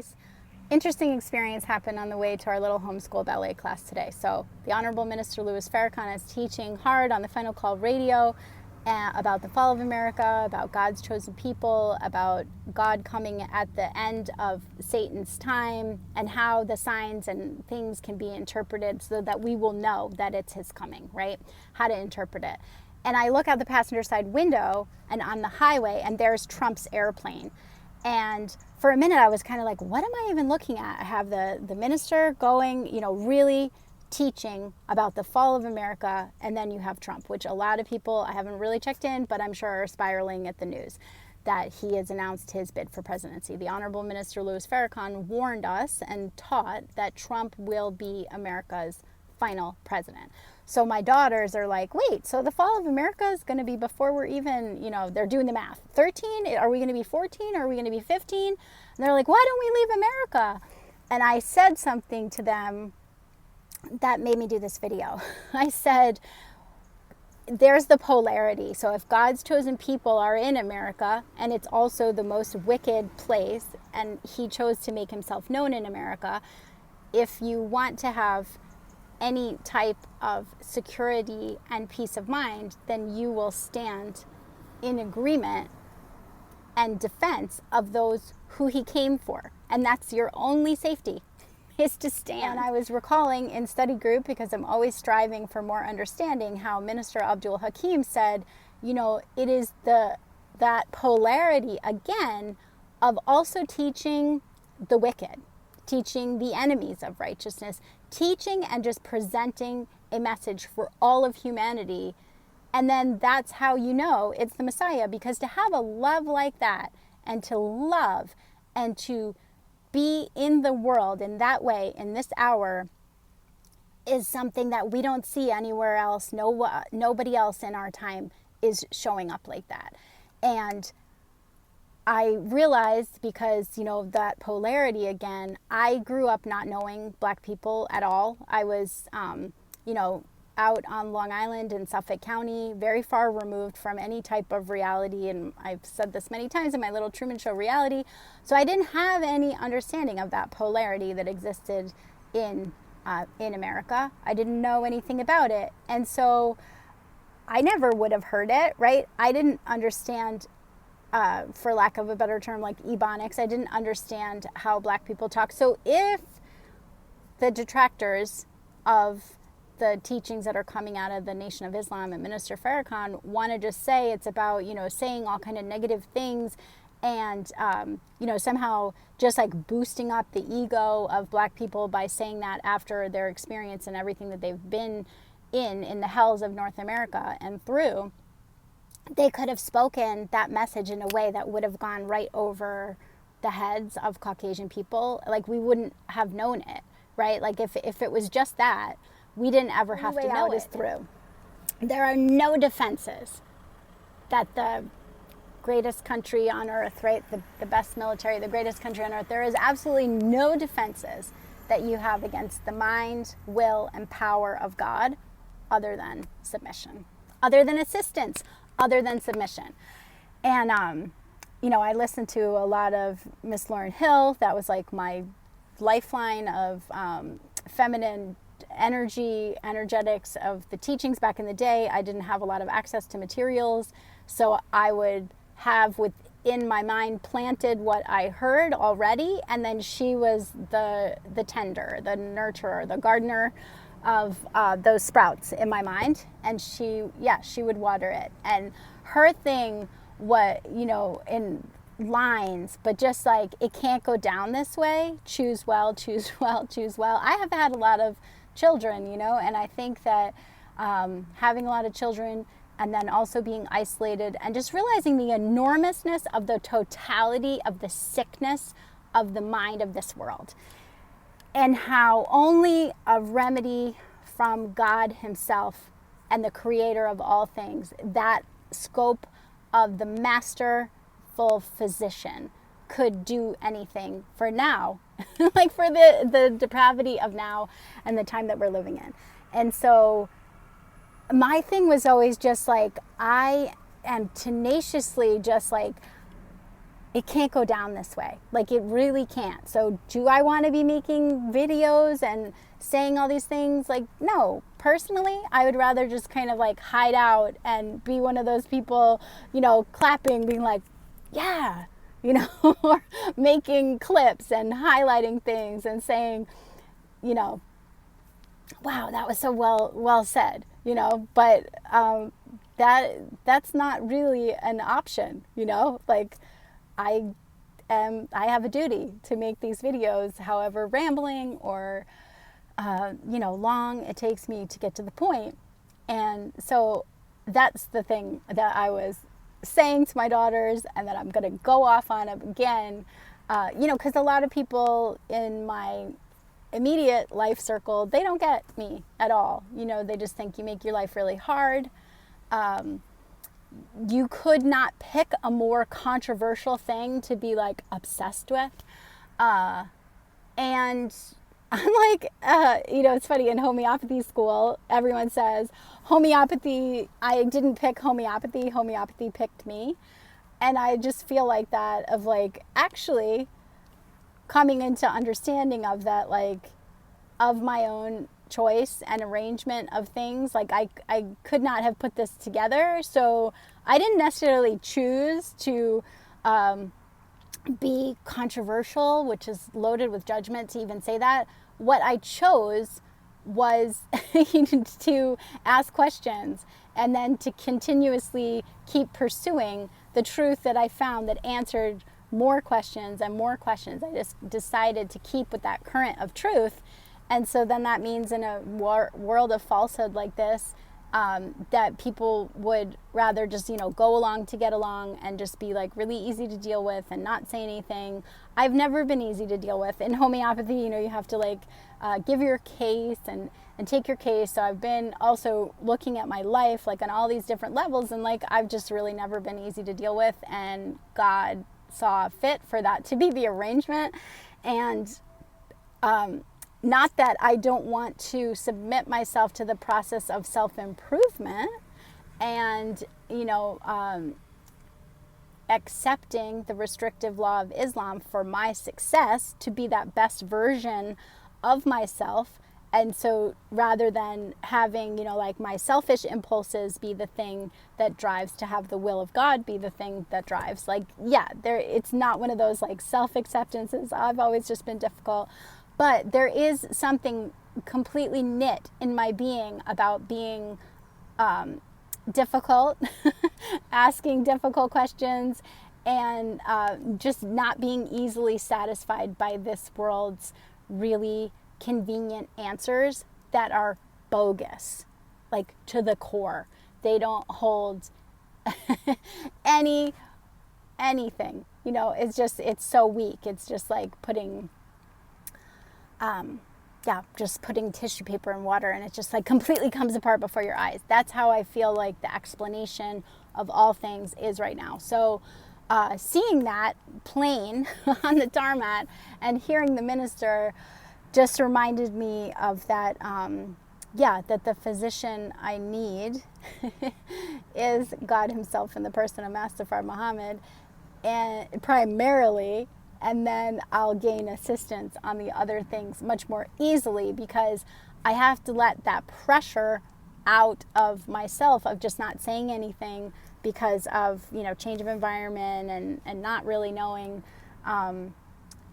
nice, interesting experience happened on the way to our little homeschool ballet class today. So the Honorable Minister Louis Farrakhan is teaching hard on the Final Call radio about the fall of America, about God's chosen people, about God coming at the end of Satan's time, and how the signs and things can be interpreted so that we will know that it's his coming, right? How to interpret it. And I look out the passenger side window and on the highway, and there's Trump's airplane. And for a minute I was kind of like, what am I even looking at? I have the minister going, really teaching about the fall of America, and then you have Trump, which a lot of people, I haven't really checked in, but I'm sure are spiraling at the news that he has announced his bid for presidency. The Honorable Minister Louis Farrakhan warned us and taught that Trump will be America's final president. So my daughters are like, wait, so the fall of America is going to be before we're even, they're doing the math. 13? Are we going to be 14? Are we going to be 15? And they're like, why don't we leave America? And I said something to them that made me do this video. I said, there's the polarity. So if God's chosen people are in America, and it's also the most wicked place, and he chose to make himself known in America, if you want to have any type of security and peace of mind, then you will stand in agreement and defense of those who he came for. And that's your only safety, is to stand. And I was recalling in study group, because I'm always striving for more understanding, how Minister Abdul Hakim said, it is that polarity again of also teaching the wicked, teaching the enemies of righteousness, teaching and just presenting a message for all of humanity. And then that's how it's the Messiah, because to have a love like that, and to love and to be in the world in that way, in this hour, is something that we don't see anywhere else. Nobody else in our time is showing up like that. And I realized, because, that polarity again, I grew up not knowing Black people at all. I was, out on Long Island in Suffolk County, very far removed from any type of reality. And I've said this many times in my little Truman Show reality. So I didn't have any understanding of that polarity that existed in America. I didn't know anything about it. And so I never would have heard it, right? I didn't understand, for lack of a better term, like Ebonics. I didn't understand how Black people talk. So if the detractors of the teachings that are coming out of the Nation of Islam and Minister Farrakhan want to just say it's about, saying all kind of negative things and, somehow just like boosting up the ego of Black people by saying that after their experience and everything that they've been in the hells of North America and through, they could have spoken that message in a way that would have gone right over the heads of Caucasian people. Like, we wouldn't have known it, right? Like, if it was just that, we didn't ever have to know it through. There are no defenses that the greatest country on earth, right? The best military, the greatest country on earth. There is absolutely no defenses that you have against the mind, will, and power of God other than submission, other than assistance, other than submission. And, I listened to a lot of Miss Lauryn Hill. That was like my lifeline of feminine energetics of the teachings back in the day. I didn't have a lot of access to materials, so I would have within my mind planted what I heard already, and then she was the tender, the nurturer, the gardener of those sprouts in my mind, and she would water it. And her thing, in lines, but just like, it can't go down this way. Choose well, choose well, choose well. I have had a lot of children, and I think that having a lot of children, and then also being isolated, and just realizing the enormousness of the totality of the sickness of the mind of this world, and how only a remedy from God himself and the creator of all things, that scope of the masterful physician, could do anything for now, like for the depravity of now and the time that we're living in. And so my thing was always just like, I am tenaciously just like it can't go down this way. Like, it really can't. So do I want to be making videos and saying all these things? Like, no. Personally, I would rather just kind of like hide out and be one of those people, clapping, being like, yeah, or making clips and highlighting things and saying, wow, that was so well said, but that's not really an option, like I have a duty to make these videos, however rambling or long it takes me to get to the point. And so that's the thing that I was saying to my daughters, and that I'm going to go off on again, because a lot of people in my immediate life circle, they don't get me at all. They just think you make your life really hard. You could not pick a more controversial thing to be like obsessed with. And I'm like, it's funny, in homeopathy school, everyone says, homeopathy, I didn't pick homeopathy picked me. And I just feel like that, of like actually coming into understanding of that, like, of my own choice and arrangement of things. Like, I could not have put this together. So I didn't necessarily choose to be controversial, which is loaded with judgment to even say that. What I chose was to ask questions, and then to continuously keep pursuing the truth that I found that answered more questions and more questions. I just decided to keep with that current of truth. And so then that means in a world of falsehood like this, that people would rather just, go along to get along and just be like really easy to deal with and not say anything. I've never been easy to deal with. In homeopathy, you have to like give your case and take your case. So I've been also looking at my life like on all these different levels, and like I've just really never been easy to deal with, and God saw fit for that to be the arrangement. And not that I don't want to submit myself to the process of self-improvement and, accepting the restrictive law of Islam for my success, to be that best version of myself. And so rather than having, like my selfish impulses be the thing that drives, to have the will of God be the thing that drives. Like, it's not one of those like self-acceptances. I've always just been difficult. But there is something completely knit in my being about being difficult, asking difficult questions, and just not being easily satisfied by this world's really convenient answers that are bogus, like to the core. They don't hold anything. It's so weak. It's just like putting tissue paper in water, and it just like completely comes apart before your eyes. That's how I feel like the explanation of all things is right now. So seeing that plain on the tarmac and hearing the minister just reminded me of that, that the physician I need is God himself in the person of Mustafa Muhammad, and primarily. And then I'll gain assistance on the other things much more easily, because I have to let that pressure out of myself of just not saying anything because of, change of environment and not really knowing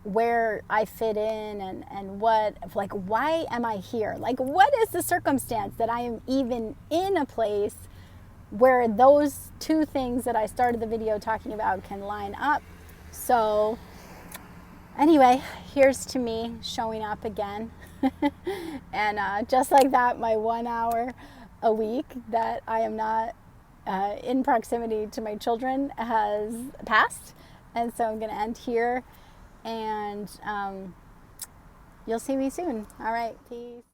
where I fit in and what, like, why am I here? Like, what is the circumstance that I am even in a place where those two things that I started the video talking about can line up? So anyway, here's to me showing up again. And just like that, my 1 hour a week that I am not in proximity to my children has passed. And so I'm going to end here, and you'll see me soon. All right, peace.